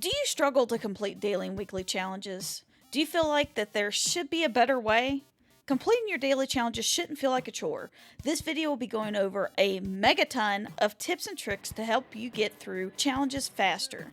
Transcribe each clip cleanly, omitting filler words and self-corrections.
Do you struggle to complete daily and weekly challenges? Do you feel like that there should be a better way? Completing your daily challenges shouldn't feel like a chore. This video will be going over a megaton of tips and tricks to help you get through challenges faster.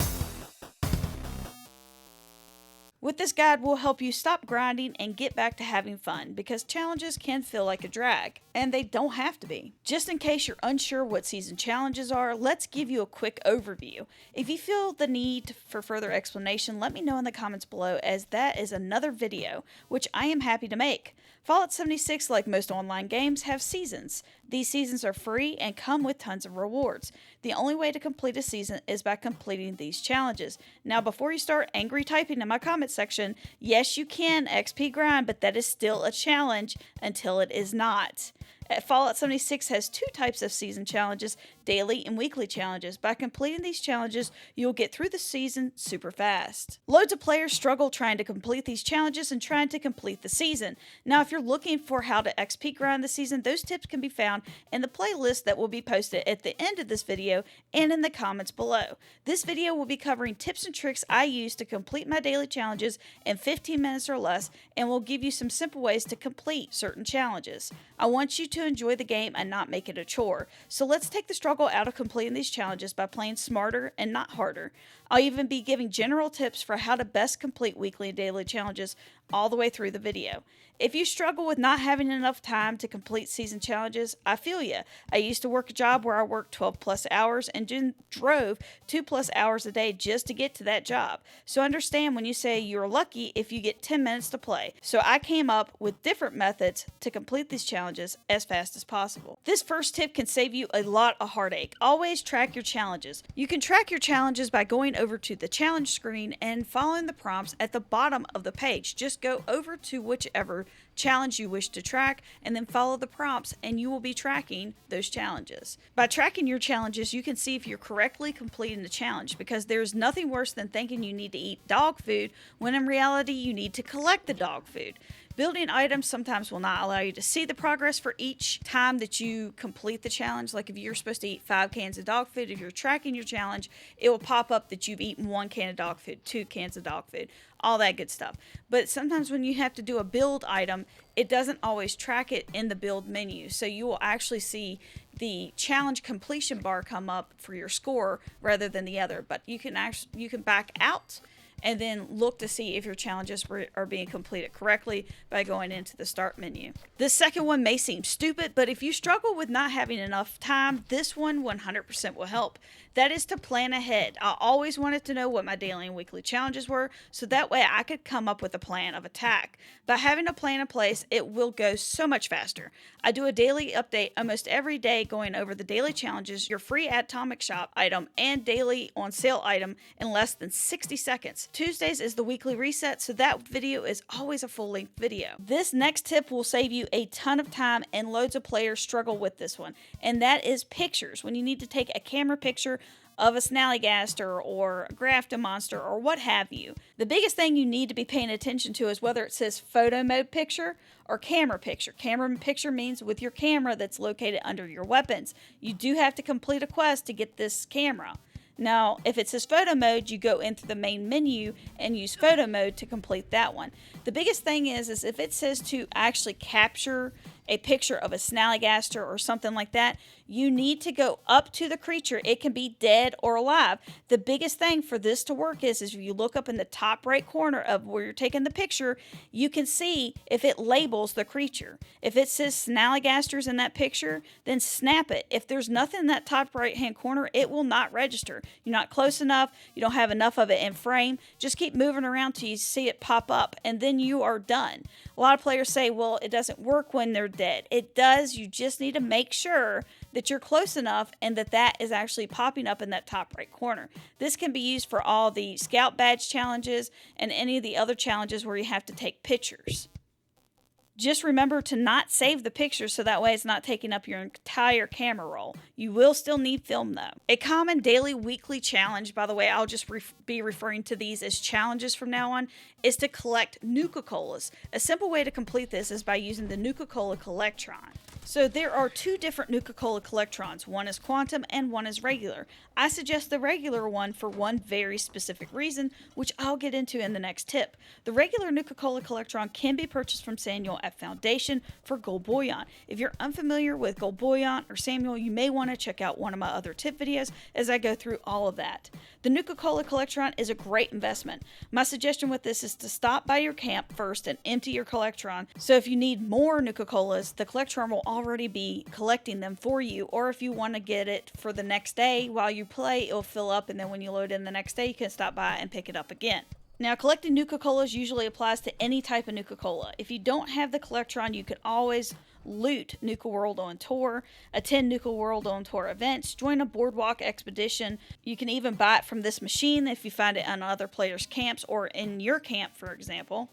With this guide, we'll help you stop grinding and get back to having fun, because challenges can feel like a drag, and they don't have to be. Just in case you're unsure what season challenges are, let's give you a quick overview. If you feel the need for further explanation, let me know in the comments below, as that is another video, which I am happy to make. Fallout 76, like most online games, have seasons. These seasons are free and come with tons of rewards. The only way to complete a season is by completing these challenges. Now, before you start angry typing in my comment section, yes, you can XP grind, but that is still a challenge until it is not. Fallout 76 has two types of season challenges, daily and weekly challenges. By completing these challenges, you'll get through the season super fast. Loads of players struggle trying to complete these challenges and trying to complete the season. Now, if you're looking for how to XP grind the season, those tips can be found in the playlist that will be posted at the end of this video and in the comments below. This video will be covering tips and tricks I use to complete my daily challenges in 15 minutes or less, and will give you some simple ways to complete certain challenges. I want you to enjoy the game and not make it a chore. So let's take the struggle out of completing these challenges by playing smarter and not harder. I'll even be giving general tips for how to best complete weekly and daily challenges all the way through the video. If you struggle with not having enough time to complete season challenges, I feel ya. I used to work a job where I worked 12 plus hours and drove 2+ hours a day just to get to that job. So understand when you say you're lucky if you get 10 minutes to play. So I came up with different methods to complete these challenges as fast as possible. This first tip can save you a lot of heartache. Always track your challenges. You can track your challenges by going over to the challenge screen and following the prompts at the bottom of the page. Just go over to whichever challenge you wish to track and then follow the prompts, and you will be tracking those challenges. By tracking your challenges, you can see if you're correctly completing the challenge, because there's nothing worse than thinking you need to eat dog food when in reality you need to collect the dog food. Building items sometimes will not allow you to see the progress for each time that you complete the challenge. Like if you're supposed to eat 5 cans of dog food, if you're tracking your challenge, it will pop up that you've eaten 1 can of dog food, 2 cans of dog food, all that good stuff. But sometimes when you have to do a build item, it doesn't always track it in the build menu. So you will actually see the challenge completion bar come up for your score rather than the other. But you can back out and then look to see if your challenges are being completed correctly by going into the start menu. This second one may seem stupid, but if you struggle with not having enough time, this one 100% will help. That is to plan ahead. I always wanted to know what my daily and weekly challenges were, so that way I could come up with a plan of attack. By having a plan in place, it will go so much faster. I do a daily update almost every day going over the daily challenges, your free Atomic Shop item, and daily on sale item in less than 60 seconds. Tuesdays is the weekly reset, so that video is always a full-length video. This next tip will save you a ton of time, and loads of players struggle with this one, and that is pictures. When you need to take a camera picture of a snallygaster or a grafton monster or what have you. The biggest thing you need to be paying attention to is whether it says photo mode picture or camera picture. Camera picture means with your camera that's located under your weapons. You do have to complete a quest to get this camera. Now, if it says photo mode, you go into the main menu and use photo mode to complete that one. The biggest thing is if it says to actually capture a picture of a snallygaster or something like that, you need to go up to the creature. It can be dead or alive. The biggest thing for this to work is if you look up in the top right corner of where you're taking the picture, you can see if it labels the creature. If it says snallygasters in that picture, then snap it. If there's nothing in that top right hand corner, it will not register. You're not close enough. You don't have enough of it in frame. Just keep moving around till you see it pop up, and then you are done. A lot of players say, well, it doesn't work when they're dead. It does. You just need to make sure that you're close enough and that is actually popping up in that top right corner. This can be used for all the scout badge challenges and any of the other challenges where you have to take pictures. Just remember to not save the picture so that way it's not taking up your entire camera roll. You will still need film though. A common daily, weekly challenge, by the way, I'll just be referring to these as challenges from now on, is to collect Nuka-Colas. A simple way to complete this is by using the Nuka-Cola Collectron. So there are two different Nuka-Cola Collectrons. One is Quantum and one is regular. I suggest the regular one for one very specific reason, which I'll get into in the next tip. The regular Nuka-Cola Collectron can be purchased from Samuel at Foundation for Gold Bullion. If you're unfamiliar with Gold Bullion or Samuel, you may want to check out one of my other tip videos as I go through all of that. The Nuka-Cola Collectron is a great investment. My suggestion with this is to stop by your camp first and empty your Collectron. So if you need more Nuka-Colas, the Collectron will already be collecting them for you, or if you want to get it for the next day while you play, it'll fill up, and then when you load in the next day, you can stop by and pick it up again. Now, collecting Nuka-Colas usually applies to any type of Nuka-Cola. If you don't have the Collectron, you can always loot Nuka World on Tour, attend Nuka World on Tour events, join a boardwalk expedition. You can even buy it from this machine if you find it on other players' camps or in your camp, for example.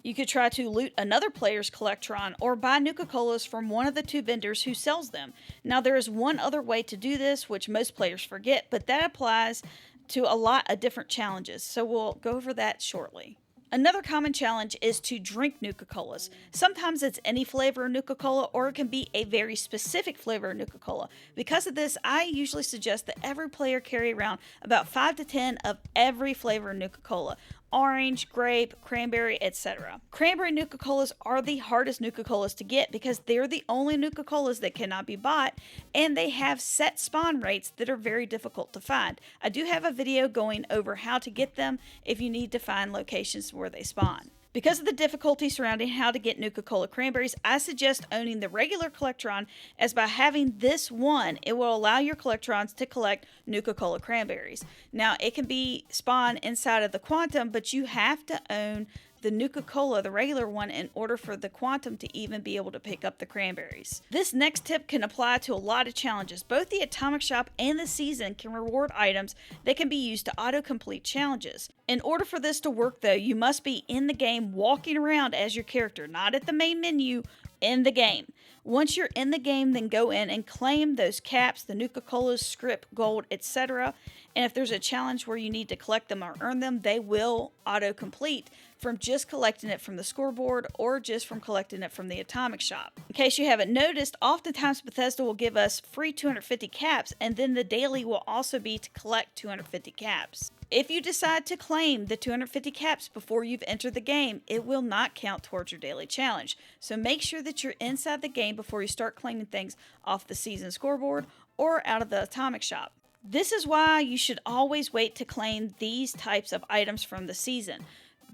You could try to loot another player's Collectron or buy Nuka-Colas from one of the two vendors who sells them. Now, there is one other way to do this, which most players forget, but that applies to a lot of different challenges, so we'll go over that shortly. Another common challenge is to drink Nuka-Colas. Sometimes it's any flavor of Nuka-Cola, or it can be a very specific flavor of Nuka-Cola. Because of this, I usually suggest that every player carry around about 5 to 10 of every flavor of Nuka-Cola. Orange, grape, cranberry, etc. Cranberry Nuka-Colas are the hardest Nuka-Colas to get because they're the only Nuka-Colas that cannot be bought, and they have set spawn rates that are very difficult to find. I do have a video going over how to get them if you need to find locations where they spawn. Because of the difficulty surrounding how to get Nuka-Cola cranberries, I suggest owning the regular Collectron, as by having this one, it will allow your Collectrons to collect Nuka-Cola cranberries. Now, it can be spawned inside of the Quantum, but you have to own the Nuka-Cola, the regular one, in order for the Quantum to even be able to pick up the cranberries. This next tip can apply to a lot of challenges. Both the Atomic Shop and the Season can reward items that can be used to auto-complete challenges. In order for this to work though, you must be in the game walking around as your character, not at the main menu, in the game. Once you're in the game, then go in and claim those caps, the Nuka-Colas, script, gold, etc. And if there's a challenge where you need to collect them or earn them, they will auto-complete from just collecting it from the scoreboard or just from collecting it from the Atomic Shop. In case you haven't noticed, oftentimes Bethesda will give us free 250 caps, and then the daily will also be to collect 250 caps. If you decide to claim the 250 caps before you've entered the game, it will not count towards your daily challenge. So make sure that you're inside the game before you start claiming things off the Season scoreboard or out of the Atomic Shop. This is why you should always wait to claim these types of items from the Season.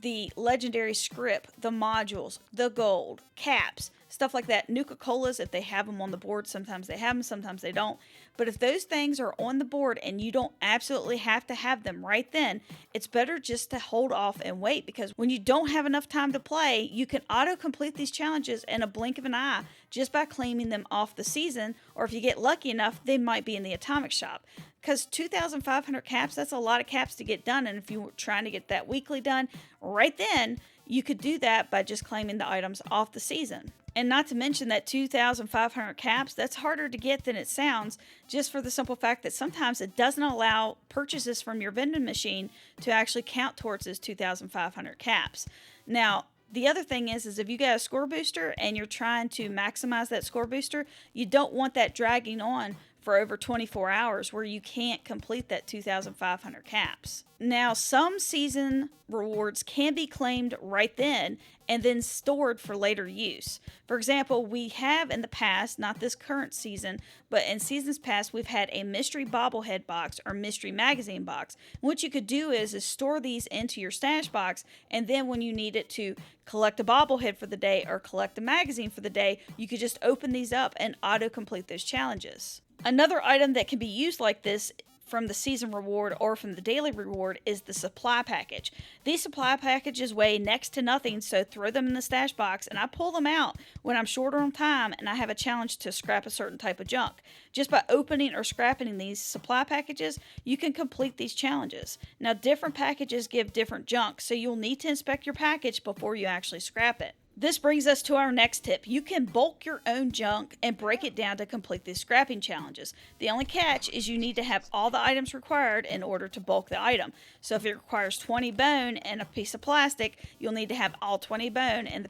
The legendary script, the modules, the gold, caps, stuff like that. Nuka-Colas, if they have them on the board, sometimes they have them, sometimes they don't. But if those things are on the board and you don't absolutely have to have them right then, it's better just to hold off and wait, because when you don't have enough time to play, you can auto-complete these challenges in a blink of an eye just by claiming them off the Season, or if you get lucky enough, they might be in the Atomic Shop. Because 2,500 caps, that's a lot of caps to get done, and if you were trying to get that weekly done right then, you could do that by just claiming the items off the Season. And not to mention that 2,500 caps, that's harder to get than it sounds, just for the simple fact that sometimes it doesn't allow purchases from your vending machine to actually count towards those 2,500 caps. Now, the other thing is if you got a score booster and you're trying to maximize that score booster, you don't want that dragging on for over 24 hours where you can't complete that 2,500 caps. Now, some Season rewards can be claimed right then and then stored for later use. For example, we have in the past, not this current season, but in seasons past, we've had a mystery bobblehead box or mystery magazine box. What you could do is store these into your stash box, and then when you need it to collect a bobblehead for the day or collect a magazine for the day, you could just open these up and auto-complete those challenges. Another item that can be used like this from the Season reward or from the daily reward is the supply package. These supply packages weigh next to nothing, so throw them in the stash box, and I pull them out when I'm shorter on time and I have a challenge to scrap a certain type of junk. Just by opening or scrapping these supply packages, you can complete these challenges. Now, different packages give different junk, so you'll need to inspect your package before you actually scrap it. This brings us to our next tip. You can bulk your own junk and break it down to complete these scrapping challenges. The only catch is you need to have all the items required in order to bulk the item. So if it requires 20 bone and a piece of plastic, you'll need to have all 20 bone and the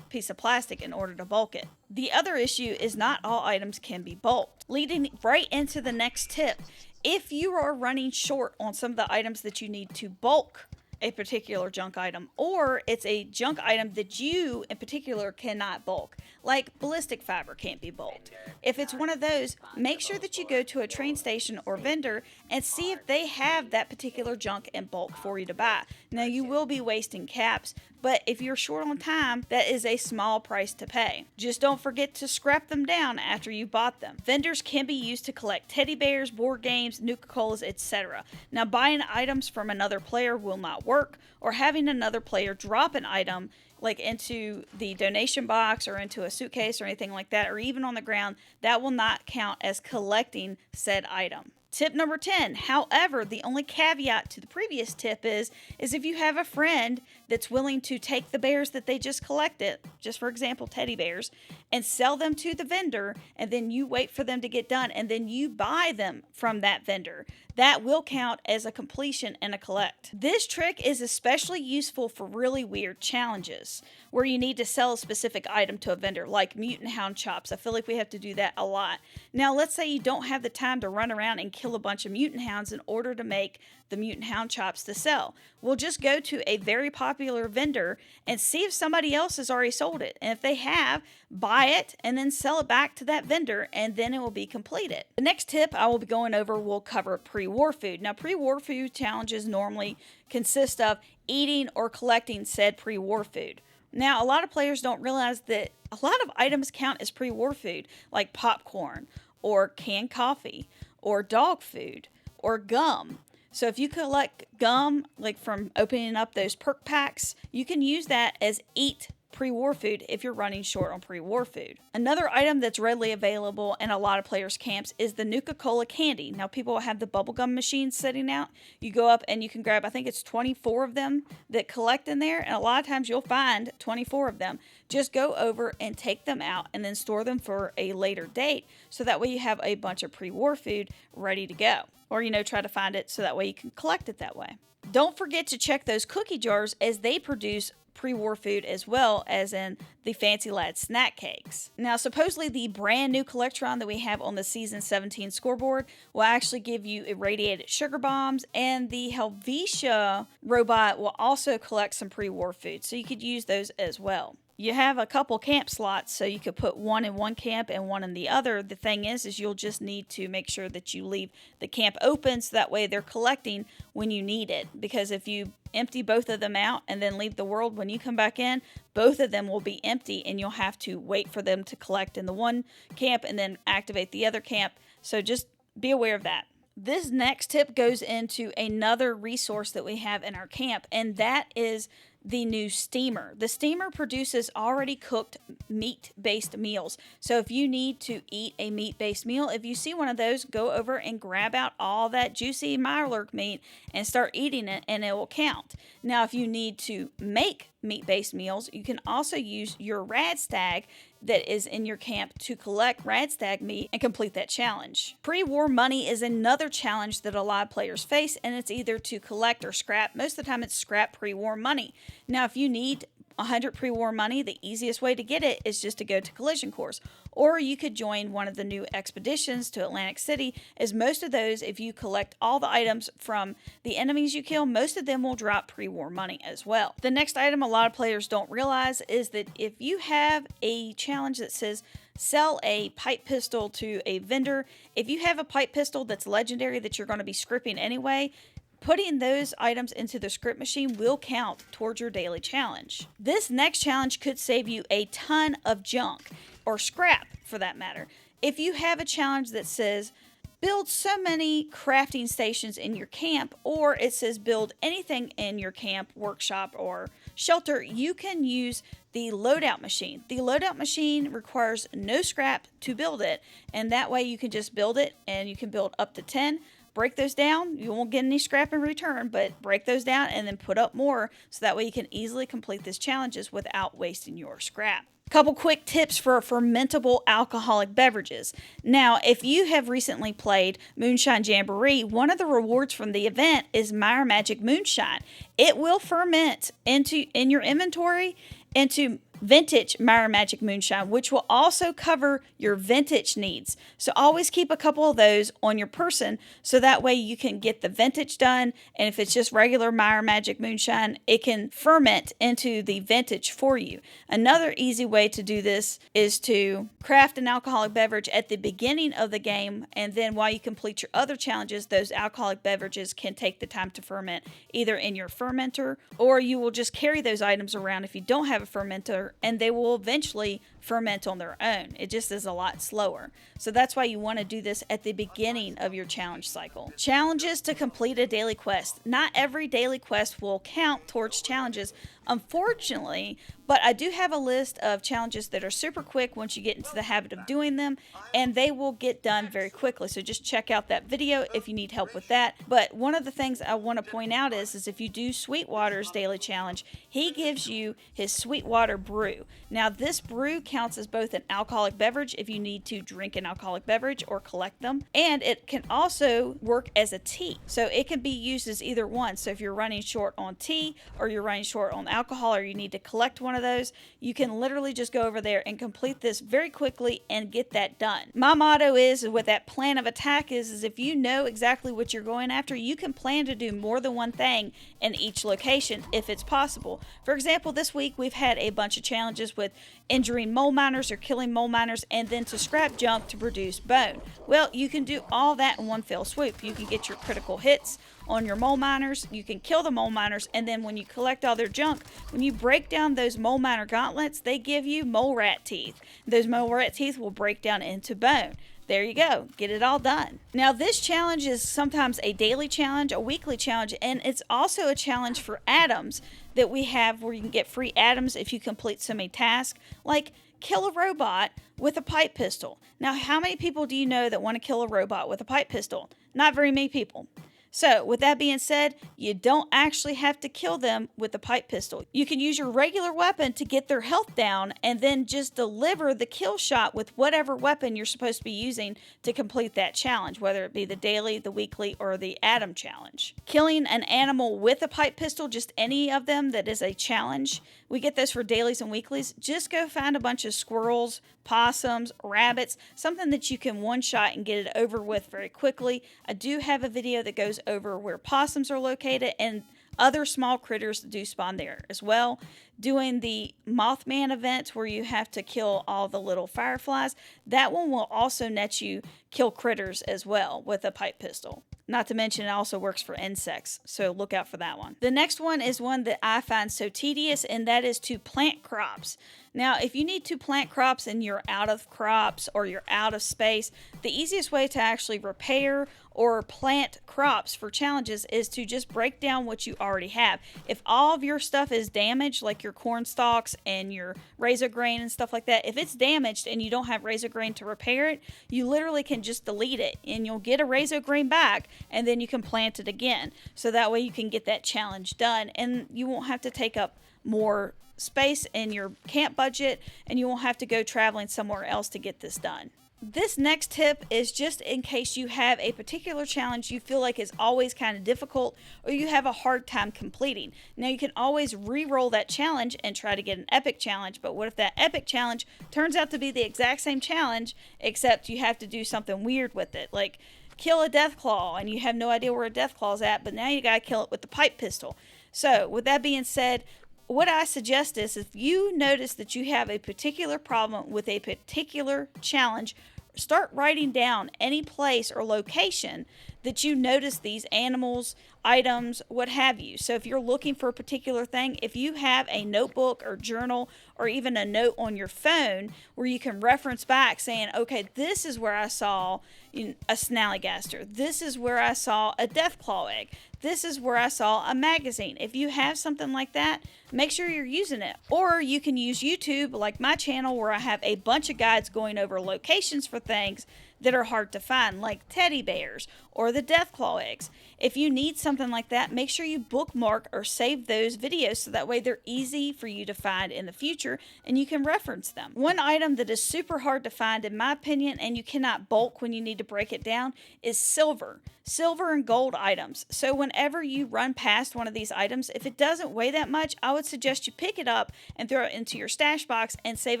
piece of plastic in order to bulk it. The other issue is not all items can be bulked. Leading right into the next tip, if you are running short on some of the items that you need to bulk a particular junk item, or it's a junk item that you in particular cannot bulk, like ballistic fiber can't be bulked. If it's one of those, make sure that you go to a train station or vendor and see if they have that particular junk in bulk for you to buy. Now, you will be wasting caps, but if you're short on time, that is a small price to pay. Just don't forget to scrap them down after you bought them. Vendors can be used to collect teddy bears, board games, Nuka-Colas, etc. Now, buying items from another player will not work, or having another player drop an item like into the donation box or into a suitcase or anything like that, or even on the ground, that will not count as collecting said item. Tip number 10. However, the only caveat to the previous tip is if you have a friend that's willing to take the bears that they just collected, just for example, teddy bears, and sell them to the vendor, and then you wait for them to get done, and then you buy them from that vendor, that will count as a completion and a collect. This trick is especially useful for really weird challenges where you need to sell a specific item to a vendor, like mutant hound chops. I feel like we have to do that a lot. Now, let's say you don't have the time to run around and kill a bunch of mutant hounds in order to make the mutant hound chops to sell. We'll just go to a very popular vendor and see if somebody else has already sold it. And if they have, buy it and then sell it back to that vendor, and then it will be completed. The next tip I will be going over will cover pre-war food. Now, pre-war food challenges normally consist of eating or collecting said pre-war food. Now, a lot of players don't realize that a lot of items count as pre-war food, like popcorn or canned coffee or dog food or gum. So if you collect gum, like from opening up those perk packs, you can use that as eat pre-war food if you're running short on pre-war food. Another item that's readily available in a lot of players' camps is the Nuka-Cola candy. Now, people have the bubblegum machines sitting out. You go up and you can grab, I think it's 24 of them that collect in there, and a lot of times you'll find 24 of them. Just go over and take them out and then store them for a later date, so that way you have a bunch of pre-war food ready to go. Or, try to find it so that way you can collect it that way. Don't forget to check those cookie jars, as they produce pre-war food as well as in the Fancy Lad snack cakes. Now, supposedly the brand new Collectron that we have on the Season 17 scoreboard will actually give you irradiated sugar bombs, and the Helvetia robot will also collect some pre-war food, so you could use those as well. You have a couple camp slots, so you could put one in one camp and one in the other. The thing is you'll just need to make sure that you leave the camp open, so that way they're collecting when you need it. Because if you empty both of them out and then leave the world, when you come back in, both of them will be empty, and you'll have to wait for them to collect in the one camp and then activate the other camp. So just be aware of that. This next tip goes into another resource that we have in our camp, and that is the new steamer. The steamer produces already cooked meat-based meals. So if you need to eat a meat-based meal, if you see one of those, go over and grab out all that juicy Mirelurk meat and start eating it, and it will count. Now, if you need to make meat-based meals, you can also use your rad stag that is in your camp to collect rad stag meat and complete that challenge. Pre-war money is another challenge that a lot of players face, and it's either to collect or scrap. Most of the time it's scrap pre-war money. Now, if you need 100 pre-war money, the easiest way to get it is just to go to Collision Course. Or you could join one of the new expeditions to Atlantic City, as most of those, if you collect all the items from the enemies you kill, most of them will drop pre-war money as well. The next item a lot of players don't realize is that if you have a challenge that says sell a pipe pistol to a vendor, if you have a pipe pistol that's legendary that you're going to be scripting anyway, putting those items into the script machine will count towards your daily challenge. This next challenge could save you a ton of junk, or scrap for that matter. If you have a challenge that says build so many crafting stations in your camp, or it says build anything in your camp, workshop, or shelter, you can use the loadout machine. The loadout machine requires no scrap to build it, and that way you can just build it, and you can build up to 10. break those down. You won't get any scrap in return, but break those down and then put up more so that way you can easily complete these challenges without wasting your scrap. Couple quick tips for fermentable alcoholic beverages. Now, if you have recently played Moonshine Jamboree, one of the rewards from the event is Meyer Magic Moonshine. It will ferment in your inventory into vintage Meyer Magic Moonshine, which will also cover your vintage needs. So always keep a couple of those on your person so that way you can get the vintage done, and if it's just regular Meyer Magic Moonshine, it can ferment into the vintage for you. Another easy way to do this is to craft an alcoholic beverage at the beginning of the game, and then while you complete your other challenges, those alcoholic beverages can take the time to ferment either in your fermenter, or you will just carry those items around if you don't have a fermenter, and they will eventually ferment on their own. It just is a lot slower. So that's why you want to do this at the beginning of your challenge cycle. Challenges to complete a daily quest. Not every daily quest will count towards challenges, unfortunately, but I do have a list of challenges that are super quick once you get into the habit of doing them, and they will get done very quickly. So just check out that video if you need help with that. But one of the things I want to point out is if you do Sweetwater's daily challenge, he gives you his Sweetwater brew. Now this brew counts as both an alcoholic beverage if you need to drink an alcoholic beverage or collect them, and it can also work as a tea. So it can be used as either one. So if you're running short on tea or you're running short on alcohol or you need to collect one of those, you can literally just go over there and complete this very quickly and get that done. My motto is with that plan of attack is if you know exactly what you're going after, you can plan to do more than one thing in each location if it's possible. For example, this week we've had a bunch of challenges with injuring mole miners or killing mole miners, and then to scrap junk to produce bone. Well, you can do all that in one fell swoop. You can get your critical hits on your mole miners, you can kill the mole miners, and then when you collect all their junk, when you break down those mole miner gauntlets, they give you mole rat teeth. Those mole rat teeth will break down into bone. There you go. Get it all done. Now, this challenge is sometimes a daily challenge, a weekly challenge, and it's also a challenge for atoms that we have where you can get free atoms if you complete so many tasks, like kill a robot with a pipe pistol. Now, how many people do you know that want to kill a robot with a pipe pistol? Not very many people. So, with that being said, you don't actually have to kill them with the pipe pistol. You can use your regular weapon to get their health down and then just deliver the kill shot with whatever weapon you're supposed to be using to complete that challenge, whether it be the daily, the weekly, or the atom challenge. Killing an animal with a pipe pistol, just any of them that is a challenge. We get this for dailies and weeklies. Just go find a bunch of squirrels, possums, rabbits, something that you can one-shot and get it over with very quickly. I do have a video that goes over where possums are located and other small critters that do spawn there as well. Doing the Mothman event where you have to kill all the little fireflies, that one will also net you kill critters as well with a pipe pistol. Not to mention it also works for insects, so look out for that one. The next one is one that I find so tedious, and that is to plant crops. Now, if you need to plant crops and you're out of crops or you're out of space, the easiest way to actually repair or plant crops for challenges is to just break down what you already have. If all of your stuff is damaged, like your corn stalks and your razor grain and stuff like that, if it's damaged and you don't have razor grain to repair it, you literally can just delete it and you'll get a razor grain back, and then you can plant it again. So that way you can get that challenge done and you won't have to take up more space in your camp budget, and you won't have to go traveling somewhere else to get this done. This next tip is just in case you have a particular challenge you feel like is always kind of difficult or you have a hard time completing. Now, you can always re-roll that challenge and try to get an epic challenge, but what if that epic challenge turns out to be the exact same challenge except you have to do something weird with it, like kill a Deathclaw and you have no idea where a Deathclaw is at, but now you gotta kill it with the pipe pistol. So with that being said, what I suggest is if you notice that you have a particular problem with a particular challenge, start writing down any place or location that you notice these animals, items, what have you. So if you're looking for a particular thing, if you have a notebook or journal or even a note on your phone where you can reference back saying, okay, this is where I saw a snallygaster. This is where I saw a Deathclaw egg. This is where I saw a magazine. If you have something like that, make sure you're using it. Or you can use YouTube, like my channel, where I have a bunch of guides going over locations for things that are hard to find, like teddy bears or the Deathclaw eggs. If you need something like that, make sure you bookmark or save those videos so that way they're easy for you to find in the future and you can reference them. One item that is super hard to find, in my opinion, and you cannot bulk when you need to break it down, is silver. Silver and gold items. So whenever you run past one of these items, if it doesn't weigh that much, I would suggest you pick it up and throw it into your stash box and save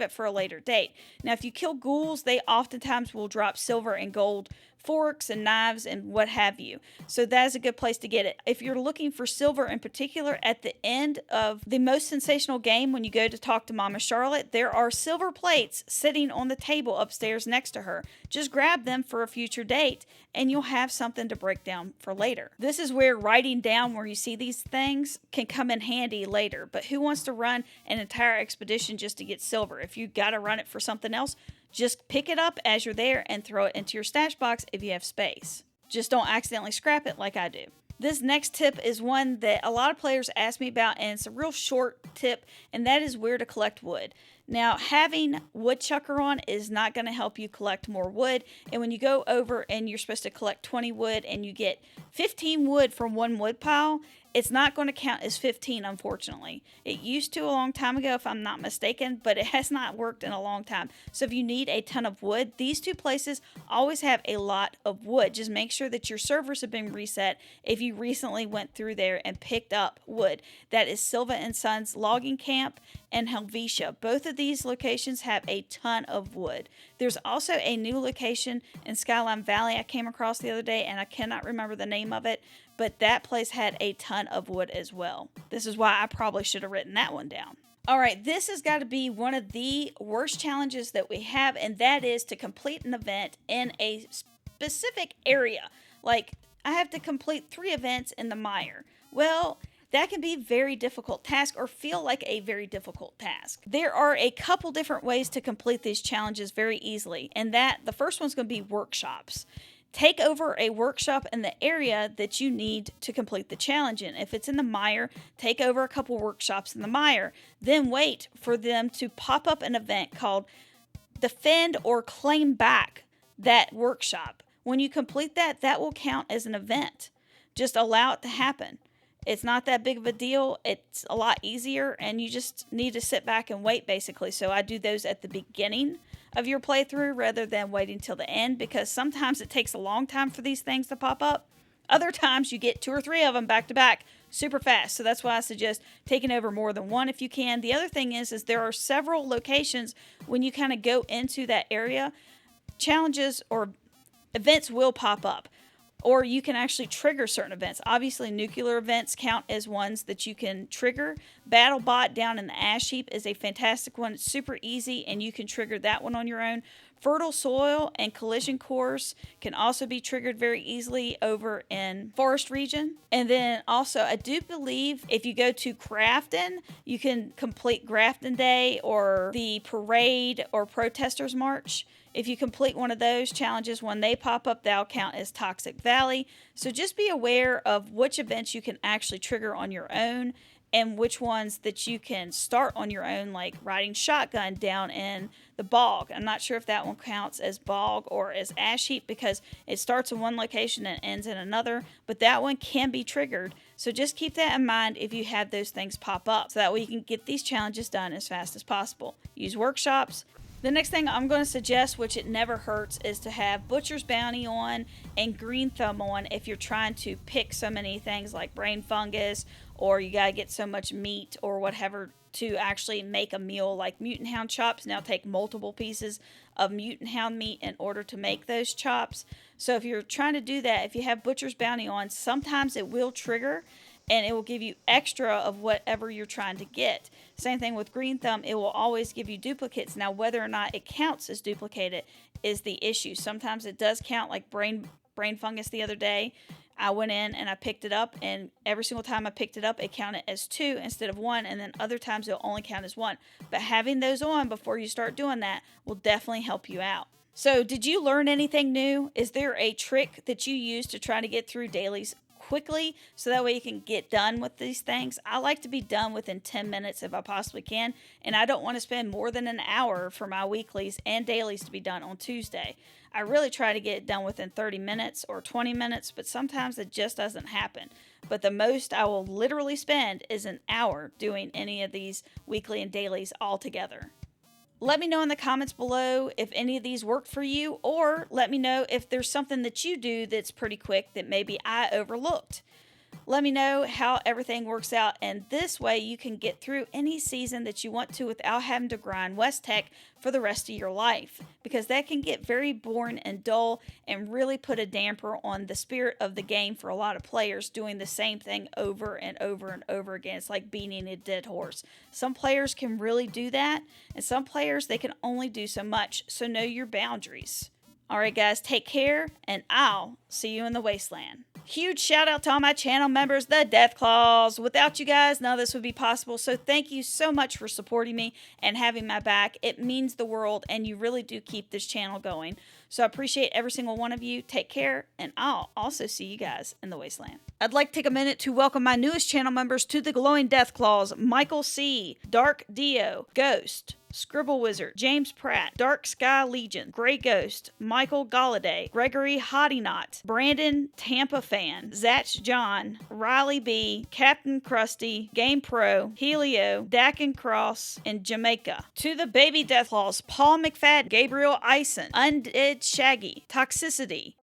it for a later date. Now, if you kill ghouls, they oftentimes will drop silver and gold forks and knives and what have you. So that is a good place to get it. If you're looking for silver in particular, at the end of the most sensational game, when you go to talk to Mama Charlotte, there are silver plates sitting on the table upstairs next to her. Just grab them for a future date and you'll have something to break down for later. This is where writing down where you see these things can come in handy later. But who wants to run an entire expedition just to get silver? If you got to run it for something else, just pick it up as you're there and throw it into your stash box if you have space. Just don't accidentally scrap it like I do. This next tip is one that a lot of players ask me about, and it's a real short tip, and that is where to collect wood. Now, having woodchucker on is not going to help you collect more wood, and when you go over and you're supposed to collect 20 wood and you get 15 wood from one wood pile, it's not going to count as 15, unfortunately. It used to a long time ago, if I'm not mistaken, but it has not worked in a long time. So if you need a ton of wood, these two places always have a lot of wood. Just make sure that your servers have been reset if you recently went through there and picked up wood. That is Silva & Sons Logging Camp and Helvetia. Both of these locations have a ton of wood. There's also a new location in Skyline Valley I came across the other day, and I cannot remember the name of it, but that place had a ton of wood as well. This is why I probably should have written that one down. All right, this has got to be one of the worst challenges that we have, and that is to complete an event in a specific area. Like, I have to complete 3 events in the mire. Well, that can be a very difficult task or feel like a very difficult task. There are a couple different ways to complete these challenges very easily, and that the first one's going to be workshops. Take over a workshop in the area that you need to complete the challenge in. If it's in the mire, take over a couple workshops in the mire. Then wait for them to pop up an event called Defend or Claim Back that workshop. When you complete that, that will count as an event. Just allow it to happen. It's not that big of a deal. It's a lot easier, and you just need to sit back and wait, basically. So I do those at the beginning of your playthrough rather than waiting till the end, because sometimes it takes a long time for these things to pop up. Other times you get 2 or 3 of them back to back super fast. So that's why I suggest taking over more than one if you can. The other thing is there are several locations when you kind of go into that area, challenges or events will pop up. Or you can actually trigger certain events. Obviously, nuclear events count as ones that you can trigger. BattleBot down in the ash heap is a fantastic one. It's super easy, and you can trigger that one on your own. Fertile soil and collision course can also be triggered very easily over in forest region. And then also, I do believe if you go to Grafton, you can complete Grafton Day or the parade or protesters march. If you complete one of those challenges, when they pop up, they'll count as Toxic Valley. So just be aware of which events you can actually trigger on your own and which ones that you can start on your own, like riding shotgun down in the bog. I'm not sure if that one counts as bog or as ash heap because it starts in one location and ends in another, but that one can be triggered. So just keep that in mind if you have those things pop up, so that way you can get these challenges done as fast as possible. Use workshops. The next thing I'm going to suggest, which it never hurts, is to have Butcher's Bounty on and Green Thumb on if you're trying to pick so many things like brain fungus, or you got to get so much meat or whatever to actually make a meal like Mutant Hound chops. Now take multiple pieces of Mutant Hound meat in order to make those chops. So if you're trying to do that, if you have Butcher's Bounty on, sometimes it will trigger and it will give you extra of whatever you're trying to get. Same thing with Green Thumb, it will always give you duplicates. Now, whether or not it counts as duplicated is the issue. Sometimes it does count, like brain fungus the other day. I went in and I picked it up, and every single time I picked it up, it counted as 2 instead of 1, and then other times it'll only count as 1. But having those on before you start doing that will definitely help you out. So, did you learn anything new? Is there a trick that you use to try to get through dailies quickly so that way you can get done with these things. I like to be done within 10 minutes if I possibly can, and I don't want to spend more than an hour for my weeklies and dailies to be done on Tuesday. I really try to get it done within 30 minutes or 20 minutes, but sometimes it just doesn't happen. But the most I will literally spend is an hour doing any of these weekly and dailies all together. Let me know in the comments below if any of these work for you, or let me know if there's something that you do that's pretty quick that maybe I overlooked. Let me know how everything works out, and this way you can get through any season that you want to without having to grind West Tech for the rest of your life, because that can get very boring and dull and really put a damper on the spirit of the game for a lot of players doing the same thing over and over and over again. It's like beating a dead horse. Some players can really do that, and some players, they can only do so much, so know your boundaries. Alright guys, take care, and I'll see you in the wasteland. Huge shout out to all my channel members, the Deathclaws. Without you guys, none of this would be possible. So thank you so much for supporting me and having my back. It means the world, and you really do keep this channel going. So I appreciate every single one of you. Take care, and I'll also see you guys in the wasteland. I'd like to take a minute to welcome my newest channel members to the Glowing Deathclaws: Michael C., Dark Dio, Ghost, Scribble Wizard, James Pratt, Dark Sky Legion, Grey Ghost, Michael Galladay, Gregory Hottie Knot, Brandon Tampa Fan, Zatch John, Riley B, Captain Krusty, Game Pro, Helio, Dak and Cross, and Jamaica. To the Baby Deathclaws: Paul McFadden, Gabriel Eisen, Undead Shaggy, Toxicity,